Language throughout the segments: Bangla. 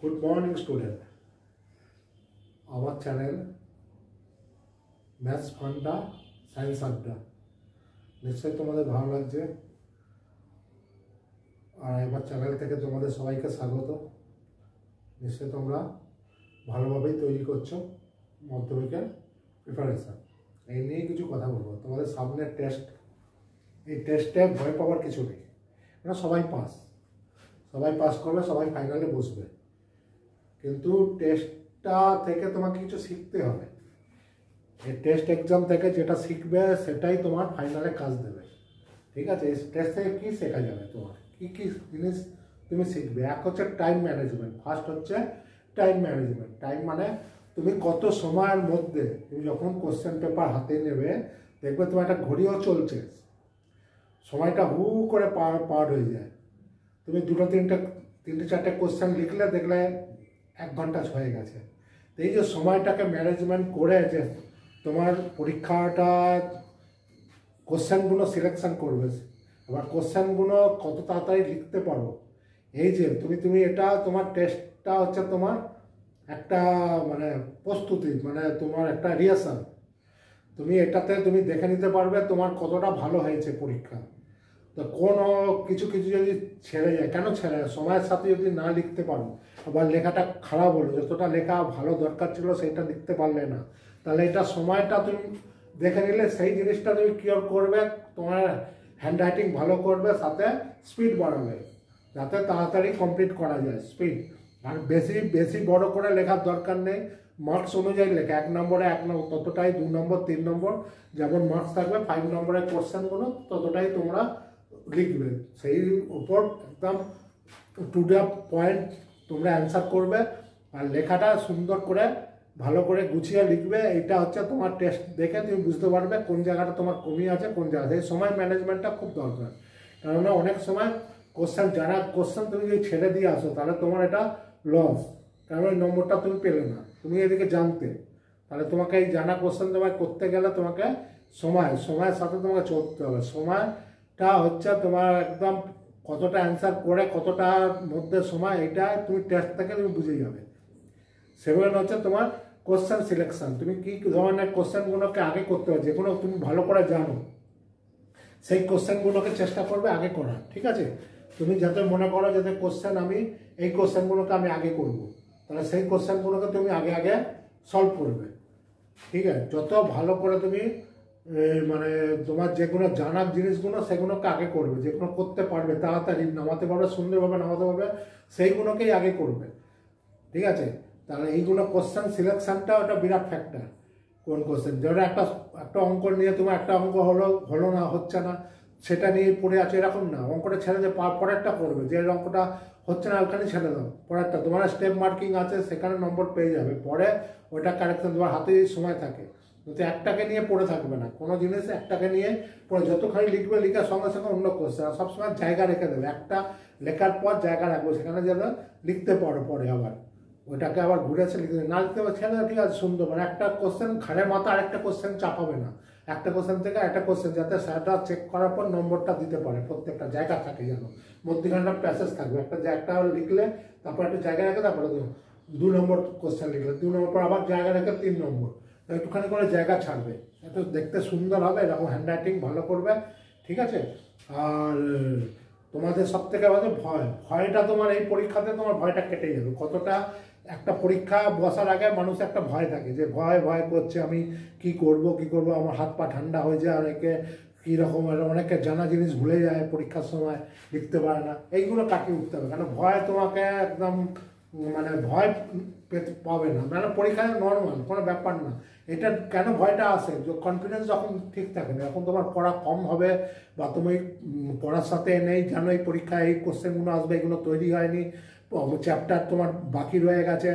Good morning student. আমার চ্যানেল ম্যাথস ফান্ডা সায়েন্স আড্ডা নিশ্চয়ই তোমাদের ভালো লাগছে। আর আমার চ্যানেল থেকে তোমাদের সবাইকে স্বাগত। নিশ্চয়ই তোমরা ভালোভাবেই তৈরি করছো মাধ্যমিকের প্রিপারেশান। এই নিয়ে কিছু কথা বলবো। তোমাদের সামনে টেস্ট, এই টেস্টে ভয় পাওয়ার কিছু নেই, কারণ সবাই পাস করবে, সবাই ফাইনালে বসবে। কিন্তু টেস্টটা থেকে তোমাকে কিছু শিখতে হবে। এই টেস্ট এক্সাম থেকে যেটা শিখবে সেটাই তোমার ফাইনালে কাজ দেবে। ঠিক আছে? এই টেস্ট থেকে কী শেখা যাবে, তোমার কী কী জিনিস তুমি শিখবে। এক হচ্ছে টাইম ম্যানেজমেন্ট। ফার্স্ট হচ্ছে টাইম ম্যানেজমেন্ট। টাইম মানে তুমি কত সময়ের মধ্যে, তুমি যখন কোশ্চেন পেপার হাতে নেবে দেখবে তোমার একটা ঘড়িও চলছে, সময়টা হু করে পার হয়ে যায়। তুমি দুটো তিনটে চারটে কোশ্চেন লিখলে দেখলে 1 ঘন্টা হয়ে গেছে। তো এই যে সময়টাকে ম্যানেজমেন্ট করে যে তোমার পরীক্ষাটা কোশ্চেনগুলো সিলেকশন করবে, আবার কোশ্চেনগুলো কত তাড়াতাড়ি লিখতে পারো, এই যে তুমি এটা তোমার টেস্টটা হচ্ছে তোমার একটা মানে প্রস্তুতি, মানে তোমার একটা রিহার্সাল। তুমি এটাতে তুমি দেখে নিতে পারবে তোমার কতটা ভালো হয়েছে পরীক্ষা। তো কোনো কিছু যদি ছেড়ে যায়, কেন ছেড়ে যায়? সময়ের সাথে যদি না লিখতে পারো, আবার লেখাটা খারাপ হলো, যতটা লেখা ভালো দরকার ছিল সেটা লিখতে পারলে না, তাহলে এটা সময়টা তুমি দেখে নিলে সেই জিনিসটা তুমি কিওর করবে, তোমার হ্যান্ড রাইটিং ভালো করবে, সাথে স্পিড বাড়াবে যাতে তাড়াতাড়ি কমপ্লিট করা যায়। স্পিড আর বেশি বড় করে লেখার দরকার নেই। মার্কস অনুযায়ী লেখা, 1 নম্বরে 1 নম্বর ততটাই, 2 নম্বর 3 নম্বর যেমন মার্কস থাকবে, 5 নম্বরের কোশ্চেনগুলো ততটাই তোমরা লিখবে। সেই উপর একদম টু দ্য পয়েন্ট তোমরা অ্যান্সার করবে, আর লেখাটা সুন্দর করে ভালো করে গুছিয়ে লিখবে। এটা হচ্ছে তোমার টেস্ট দেখে তুমি বুঝতে পারবে কোন জায়গাটা তোমার কমি আছে, কোন জায়গাটা। এই সময় ম্যানেজমেন্টটা খুব দরকার, কেননা অনেক সময় কোশ্চেন তুমি যদি ছেড়ে দিয়ে আসো তাহলে তোমার এটা লস, কারণ ওই নম্বরটা তুমি পেলে না, তুমি এদিকে জানতে। তাহলে তোমাকে এই জানা কোশ্চেন তোমায় করতে গেলে তোমাকে সময়ের সাথে তোমাকে চলতে হবে। সময়টা হচ্ছে তোমার একদম কতটা অ্যান্সার করে কতটার মধ্যে সময়, এটা তুমি টেস্ট থেকে তুমি বুঝে যাবে। 7 হচ্ছে তোমার কোশ্চেন সিলেকশন। তুমি কী ধরনের কোশ্চেনগুলোকে আগে করতে হবে, যেগুলো তুমি ভালো করে জানো সেই কোশ্চেনগুলোকে চেষ্টা করবে আগে করার। ঠিক আছে? তুমি যাতে মনে করো যাতে আমি এই কোশ্চেনগুলোকে আমি আগে করব, তাহলে সেই কোশ্চেনগুলোকে তুমি আগে সলভ করবে। ঠিক আছে? যত ভালো করে তুমি মানে তোমার যেগুলো জানার জিনিসগুলো সেগুলোকে আগে করবে, যেগুলো করতে পারবে, তাড়াতাড়ি নামাতে পারবে, সুন্দরভাবে নামাতে পারবে, সেইগুলোকেই আগে করবে। ঠিক আছে? তাহলে এইগুলো কোশ্চেন সিলেকশনটা ওটা বিরাট ফ্যাক্টর। কোন কোশ্চেন, যেটা একটা অঙ্ক নিয়ে তোমার একটা অঙ্ক হলো না, হচ্ছে না, সেটা নিয়ে পড়ে আছে, এরকম না। অঙ্কটা ছেড়ে দিয়ে পরেরটা করবে, যে অঙ্কটা হচ্ছে না ওখানে ছেড়ে দাও, পরেরটা তোমার স্টেপ মার্কিং আছে সেখানে নম্বর পেয়ে যাবে, পরে ওটা কারেকশন তোমার হাতে সময় থাকে। কিন্তু একটাকে নিয়ে পড়ে থাকবে না, কোনো জিনিস একটাকে নিয়ে পড়ে যতখানি লিখবে, লিখার সঙ্গে সঙ্গে অন্য কোশ্চেন, আর সবসময় জায়গা রেখে দেবে, একটা লেখার পর জায়গা রাখবো, সেখানে যেন লিখতে পারো, পরে আবার ওইটাকে আবার ঘুরে এসে লিখতে না লিখতে পারছে না। ঠিক আছে, সুন্দর, মানে একটা কোশ্চেন ঘাড়ের মাথা আরেকটা কোশ্চেন চাপাবে না, একটা কোশ্চেন থেকে একটা কোশ্চেন, যাতে সেটা চেক করার পর নম্বরটা দিতে পারে, প্রত্যেকটা জায়গা থাকে যেন, মধ্যখানটা প্যাসেজ থাকবে, একটা লিখলে তারপর একটা জায়গা রেখে তারপরে 2 নম্বর কোশ্চেন লিখলে 2 নম্বর পর আবার জায়গা রেখে 3 নম্বর, একটুখানি করে জায়গা ছাড়বে, একটু দেখতে সুন্দর হবে, এরকম হ্যান্ড রাইটিং ভালো করবে। ঠিক আছে? আর তোমাদের সব থেকে আমাদের ভয়টা, তোমার এই পরীক্ষাতে তোমার ভয়টা কেটে যাবে। কতটা একটা পরীক্ষা বসার আগে মানুষ একটা ভয় থাকে, যে ভয় করছে, আমি কি করব, আমার হাত পা ঠান্ডা হয়ে যায়, অনেকে কীরকম, অনেকে জানা জিনিস ভুলে যায় পরীক্ষার সময়, লিখতে পারে না। এইগুলো কাটিয়ে উঠতে হবে, কারণ ভয় তোমাকে একদম মানে ভয় পাবে না, মানে পরীক্ষায় নর্মাল কোনো ব্যাপার না। এটা কেন ভয়টা আসে, কনফিডেন্স যখন ঠিক থাকে না, যখন তোমার পড়া কম হবে, বা তুমি পড়ার সাথে নেই, জানো এই পরীক্ষায় এই কোশ্চেনগুলো আসবে, এগুলো তৈরি হয়নি, চ্যাপ্টার তোমার বাকি রয়ে গেছে,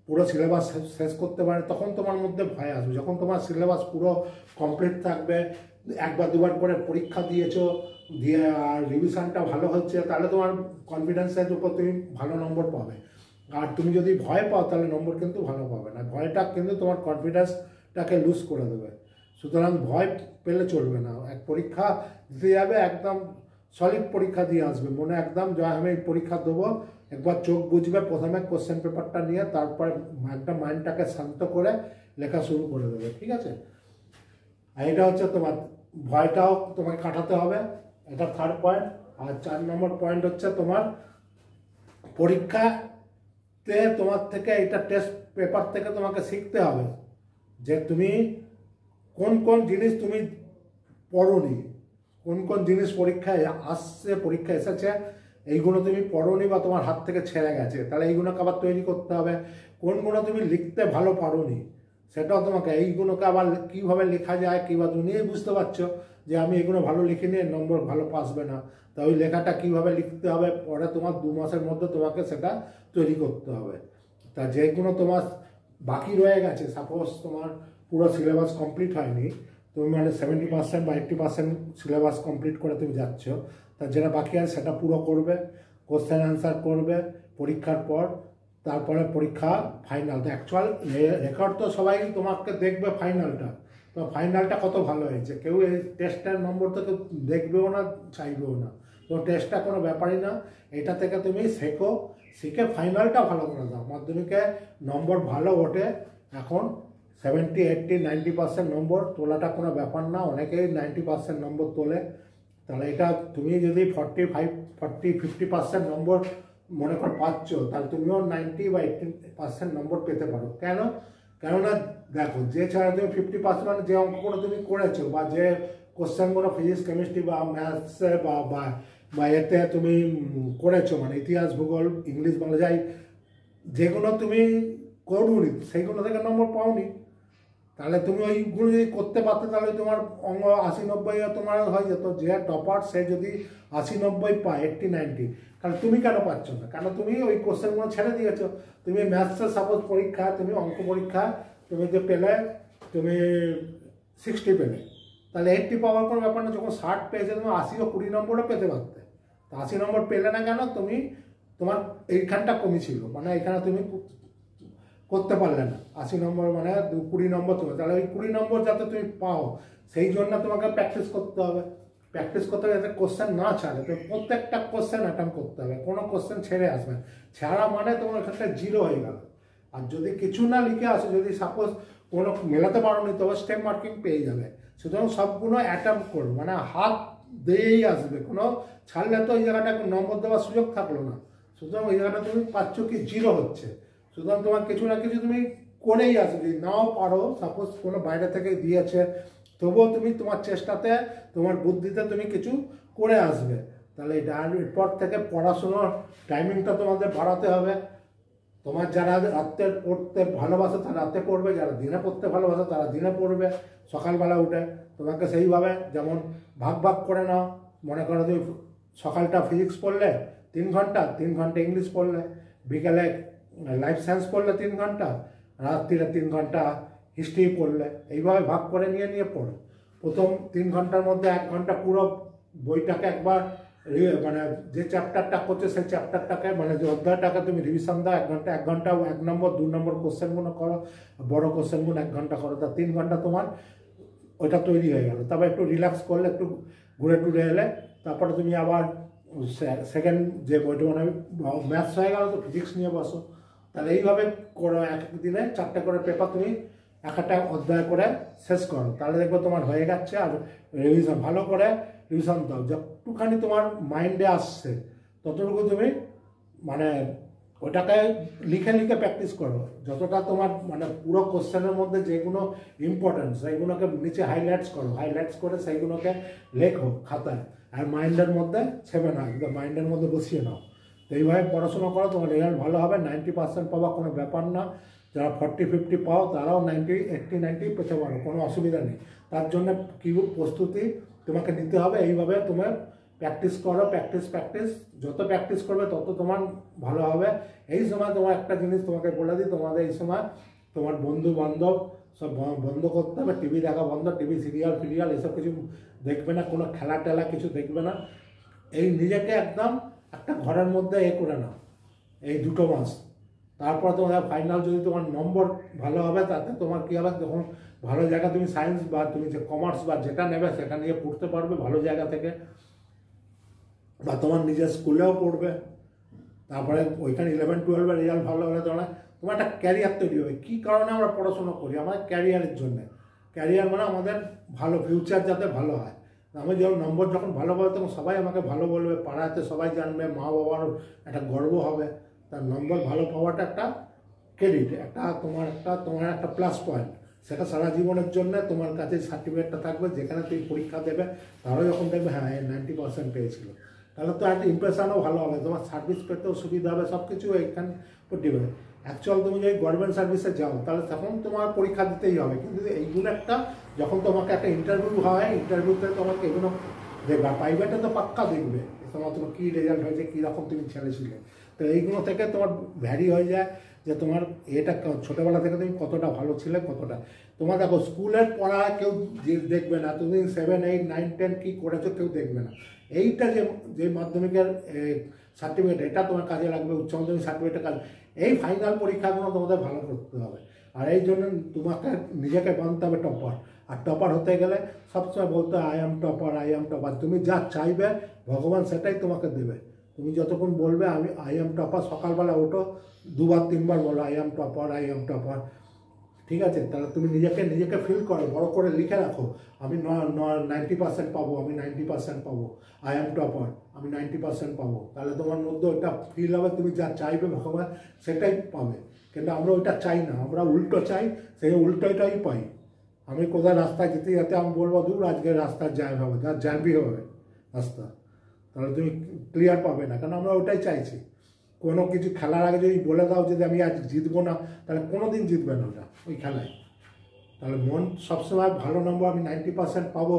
পুরো সিলেবাস শেষ করতে পারে, তখন তোমার মধ্যে ভয় আসবে। যখন তোমার সিলেবাস পুরো কমপ্লিট থাকবে, 1-2বার করে পরীক্ষা দিয়ে আর রিভিশনটা ভালো হচ্ছে, তাহলে তোমার কনফিডেন্সের উপর তুমি ভালো নম্বর পাবে। আর তুমি যদি ভয় পাও তাহলে নম্বর কিন্তু ভালো পাবে না। ভয়টা কিন্তু তোমার কনফিডেন্সটাকে লুজ করে দেবে। সুতরাং ভয় পেলে চলবে না। এক পরীক্ষা দিতে যাবে একদম সলিড পরীক্ষা দিয়ে আসবে, মনে একদম যা আমি এই পরীক্ষা দেবো একবার চোখ বুঝবে, প্রথমে কোশ্চেন পেপারটা নিয়ে তারপর একটা মাইন্ডটাকে শান্ত করে লেখা শুরু করে দেবে, ঠিক আছে? আর এটা হচ্ছে তোমার ভয়টাও তোমাকে কাটাতে হবে, এটা 3rd পয়েন্ট। আর 4 নম্বর পয়েন্ট হচ্ছে তোমার পরীক্ষাতে তোমার থেকে এটা টেস্ট পেপার থেকে তোমাকে শিখতে হবে যে তুমি কোন কোন জিনিস তুমি পড়োনি, কোন কোন জিনিস পরীক্ষায় আসছে, পরীক্ষা এসেছে, এইগুলো তুমি পড়োনি বা তোমার হাত থেকে ছেড়ে গেছে, তাহলে এইগুলোকে আবার তৈরি করতে হবে। কোনগুলো তুমি লিখতে ভালো পারোনি সেটাও তোমাকে, এইগুলোকে আবার কীভাবে লেখা যায় কিংবা তুমি নিয়ে বুঝতে পারছো যে আমি এগুলো ভালো লিখিনি, নম্বর ভালো পাসবে না, তা ওই লেখাটা কীভাবে লিখতে হবে পরে তোমার 2 মাসের মধ্যে তোমাকে সেটা তৈরি করতে হবে। তা যেগুলো তোমার বাকি রয়ে গেছে, সাপোজ তোমার পুরো সিলেবাস কমপ্লিট হয়নি, তুমি মানে 70% বা 80% সিলেবাস কমপ্লিট করে তুমি যাচ্ছ, তা যেটা বাকি আছে সেটা পুরো করবে, কোশ্চেন অ্যান্সার করবে পরীক্ষার পর, তারপরে পরীক্ষা ফাইনাল। তো অ্যাকচুয়াল রেকর্ড তো সবাই তোমাকে দেখবে ফাইনালটা, তো ফাইনালটা কত ভালো হয়েছে, কেউ এই টেস্টের নম্বর তো কেউ দেখবেও না চাইবেও না, তো টেস্টটা কোনো ব্যাপারই না, এটা থেকে তুমি শেখো, শিখে ফাইনালটা ভালো করে দাও। মাধ্যমিকে নম্বর ভালো ওঠে এখন 70, 80, 90% নম্বর তোলাটা কোনো ব্যাপার না, অনেকেই 90% নম্বর তোলে, তাহলে এটা তুমি যদি 45, 40, 50% নম্বর মনে কর পাচ্ছ, তাহলে তুমিও 90 বা 80% নম্বর পেতে পারো। কেননা দেখো, যে ছাড়া তুমি 50% মানে যে অঙ্কগুলো তুমি করেছো বা যে কোশ্চেনগুলো ফিজিক্স, কেমিস্ট্রি বা ম্যাথসে বা এতে তুমি করেছো, মানে ইতিহাস, ভূগোল, ইংলিশ, বাংলা, যাই যেগুলো তুমি করোনি সেইগুলো থেকে নম্বর পাওনি, তাহলে তুমি ওইগুলো যদি করতে পারতে তাহলে তোমার অঙ্ক 80, 90 তোমার হয়ে যেত। যে টপার সে যদি 80, 90 পায়, 80, 90, তাহলে তুমি কেন পাচ্ছ না? কারণ তুমি ওই কোশ্চেনগুলো ছেড়ে দিয়েছো। তুমি ম্যাথসের সাপোজ পরীক্ষা, তুমি অঙ্ক পরীক্ষা তুমি যে পেলে, তুমি 60 পেলে, তাহলে 80 পাওয়ার কোনো ব্যাপার না, যখন 60 পেয়েছে তুমি 80 ও 20 নম্বরও পেতে পারতে। তো 80 নম্বর পেলে না কেন? তুমি তোমার এইখানটা কমই ছিল, মানে এখানে তুমি করতে পারলে না 80 নম্বর, মানে 20 নম্বর তুমি, তাহলে ওই 20 নম্বর যাতে তুমি পাও সেই জন্য তোমাকে প্র্যাকটিস করতে হবে। প্র্যাকটিস করতে হবে যাতে কোশ্চেন না ছাড়ে, তো প্রত্যেকটা কোশ্চেন অ্যাটেম্প করতে হবে, কোনো কোশ্চেন ছেড়ে আসবে না, ছাড়া মানে তোমার এখানটা 0 হয়ে গেল। আর যদি কিছু না লিখে আসো, যদি সাপোজ কোনো মেলাতে পারো নি, তবে স্টেপ মার্কিং পেয়ে যাবে। সুতরাং সবগুলো অ্যাটেম্প করো, মানে হাত দিয়েই আসবে, কোনো ছাড়লে তো ওই জায়গাটা নম্বর দেওয়ার সুযোগ থাকলো না। সুতরাং ওই জায়গাটা তুমি পাচ্ছ কি 0 হচ্ছে। সুতরাং তোমার কিছু না কিছু তুমি করেই আসবে, নাও পারো, সাপোজ কোনো বাইরে থেকে দিয়েছে, তবুও তুমি তোমার চেষ্টাতে, তোমার বুদ্ধিতে তুমি কিছু করে আসবে। তাহলে এরপর থেকে পড়াশোনার টাইমিংটা তোমাদের বাড়াতে হবে। তোমার যারা রাত্রে পড়তে ভালোবাসে তারা রাতে পড়বে, যারা দিনে পড়তে ভালোবাসে তারা দিনে পড়বে সকালবেলা উঠে। তোমাকে সেইভাবে যেমন ভাগ ভাগ করে নাও, মনে করো তুমি সকালটা ফিজিক্স পড়লে 3 ঘন্টা, 3 ঘন্টা ইংলিশ পড়লে, বিকেলে লাইফ সায়েন্স পড়লে 3 ঘন্টা, রাত্রিরে 3 ঘন্টা হিস্ট্রি পড়লে, এইভাবে ভাগ করে নিয়ে পড়ো। প্রথম 3 ঘন্টার মধ্যে 1 ঘন্টা পুরো বইটাকে একবার মানে যে চ্যাপ্টারটা করছে সেই চ্যাপ্টারটাকে, মানে যে অধ্যায়টাকে তুমি রিভিশন দাও 1 ঘন্টা, 1 ঘন্টা 1 নম্বর 2 নম্বর কোশ্চেনগুলো করো, বড় কোশ্চেনগুলো 1 ঘন্টা করো, তা 3 ঘন্টা তোমার ওইটা তৈরি হয়ে গেল। তারপর একটু রিল্যাক্স করলে, একটু ঘুরে টুরে এলে, তারপরে তুমি আবার সেকেন্ড যে বইটা মানে ম্যাথস হয়ে গেল, তো ফিজিক্স নিয়ে বসো। তাহলে এইভাবে করো, এক দিনে 4টে করে পেপার তুমি একটা অধ্যায় করে শেষ করো, তাহলে দেখবো তোমার হয়ে যাচ্ছে। আর রিভিশন ভালো করে রিভিশন দাও, যতটুখানি তোমার মাইন্ডে আসছে ততটুকু তুমি মানে ওটাকে লিখে লিখে প্র্যাকটিস করো, যতটা তোমার মানে পুরো কোশ্চেনের মধ্যে যেগুলো ইম্পর্টেন্ট সেইগুলোকে নিচে হাইলাইটস করো, হাইলাইটস করে সেইগুলোকে লেখো খাতায়, আর মাইন্ডের মধ্যে ছেবে না, একদম মাইন্ডের মধ্যে বসিয়ে নাও। তো এইভাবে পড়াশোনা করো, তোমার রেজাল্ট ভালো হবে। 90% পাওয়া কোনো ব্যাপার না, যারা 40, 50 পাও তারাও 90, 80, 90 পেতে পারো, কোনো অসুবিধা নেই। তার জন্য কী প্রস্তুতি তোমাকে নিতে হবে, এইভাবে তোমার প্র্যাকটিস করো, প্র্যাকটিস যত প্র্যাকটিস করবে তত তোমার ভালো হবে। এই সময় তোমার একটা জিনিস তোমাকে বলে দিই, তোমাদের এই সময় তোমার বন্ধু বান্ধব সব বন্ধ করতে হবে, টিভি দেখা বন্ধ, টিভি সিরিয়াল এসব কিছু দেখবে না, কোনো খেলা টেলা কিছু দেখবে না। এই নিজেকে একদম একটা ঘরের মধ্যে করে নাও এই 2 মাস, তারপর তোমার ফাইনাল যদি তোমার নম্বর ভালো হবে, তাতে তোমার কী হবে, তখন ভালো জায়গা তুমি সায়েন্স বা তুমি যে কমার্স বা যেটা নেবে সেটা নিয়ে পড়তে পারবে ভালো জায়গা থেকে। বা তোমার নিজের স্কুলেও পড়বে, তারপরে ওইখানে 11-12 রেজাল্ট ভালো হলে তোমার একটা ক্যারিয়ার তৈরি হবে। কী কারণে আমরা পড়াশোনা করি? আমাদের ক্যারিয়ারের জন্য। ক্যারিয়ার মানে আমাদের ভালো ফিউচার যাতে ভালো হয়। আমি যখন নম্বর যখন ভালো পাবো তখন সবাই আমাকে ভালো বলবে, পাড়াতে সবাই জানবে, মা বাবারও একটা গর্ব হবে। তার নম্বর ভালো পাওয়াটা একটা ক্রেডিট, তোমার একটা প্লাস পয়েন্ট। সেটা সারা জীবনের জন্য তোমার কাছে সার্টিফিকেটটা থাকবে। যেখানে তুমি পরীক্ষা দেবে তারাও যখন দেখবে হ্যাঁ 90% পেয়েছিল, তাহলে তো একটা ইমপ্রেশনও ভালো হবে, তোমার সার্ভিস পেতেও সুবিধা হবে, সব কিছু এখানে ডিপেন্ড। অ্যাকচুয়াল তুমি যদি গভর্নমেন্ট সার্ভিসে যাও তাহলে তখন তোমার পরীক্ষা দিতেই হবে, কিন্তু এইগুলো একটা যখন তোমাকে একটা ইন্টারভিউ হয়, ইন্টারভিউতে তোমাকে এগুলো দেখবে। প্রাইভেটে তো পাক্কা দেখবে তোমার কী রেজাল্ট হয়েছে, কীরকম তুমি ছেড়েছিলে। তো এইগুলো থেকে তোমার ভ্যারি হয়ে যায় যে তোমার এটা ছোটোবেলা থেকে তুমি কতটা ভালো ছিলে, কতটা। তোমার দেখো স্কুলের পড়া কেউ দেখবে না, তুমি 7, 8, 9, 10 কী করেছো কেউ দেখবে না। এইটা যে মাধ্যমিকের সার্টিফিকেট, এটা তোমার কাজে লাগবে, উচ্চ মাধ্যমিক সার্টিফিকেটের কাজ। এই ফাইনাল পরীক্ষাগুলো তোমাদের ভালো করতে হবে। আর এই জন্য তোমাকে নিজেকে বানতে হবে টপার। আর টপার হতে গেলে সবসময় বলতে হয় I am topper, I am topper. তুমি যা চাইবে ভগবান সেটাই তোমাকে দেবে। তুমি যতক্ষণ বলবে আমি আই অ্যাম টপার, সকালবেলা ওঠো 2বার 3বার বলো I am topper, I am topper. ঠিক আছে? তাহলে তুমি নিজেকে ফিল করো, বড় করে লিখে রাখো আমি 90% পাবো, আমি 90% পাবো, আই অ্যাম টপার, আমি 90% পাবো। তাহলে তোমার মধ্যে ওটা ফিল হবে, তুমি যা চাইবে ভগবান সেটাই পাবে। কিন্তু আমরা ওইটা চাই না, আমরা উল্টো চাই, সেই উল্টোটাই পাই। আমি কোথায় রাস্তায় যেতে যেতে আমি বলবো দূর আজকে রাস্তার জ্যাম হবে, তার জ্যামই হবে রাস্তা, তাহলে তুমি ক্লিয়ার পাবে না, কারণ আমরা ওটাই চাইছি। কোনো কিছু খেলার আগে যদি বলে দাও যদি আমি আজ জিতবো না, তাহলে কোনো দিন জিতবে না ওটা ওই খেলায়। তাহলে মন সবসময় ভালো নম্বর, আমি 90% পাবো,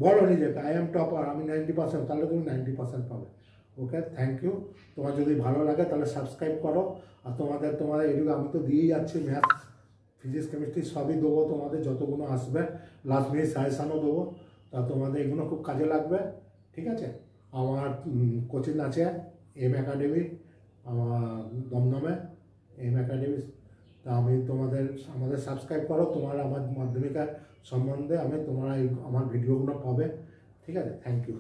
বলো নিজেকে আই অ্যাম টপার, আমি 90%, তাহলে তুমি 90% পাবে। ওকে, থ্যাংক ইউ। তোমার যদি ভালো লাগে তাহলে সাবস্ক্রাইব করো। আর তোমাদের এটুকু আমি তো দিয়েই যাচ্ছি, ম্যাথ, ফিজিক্স, কেমিস্ট্রি সবই দেবো তোমাদের, যতগুলো আসবে লাস্ট মিনিট সাজেশানও দেবো। তা তোমাদের এগুলো খুব কাজে লাগবে। ঠিক আছে? আমার কোচিং আছে এম একাডেমি, আমার দমদমে এম একাডেমি। তা আমাদের সাবস্ক্রাইব করো, আমার মাধ্যমিকের সম্বন্ধে তোমরা আমার ভিডিওগুলো পাবে। ঠিক আছে? Thank you.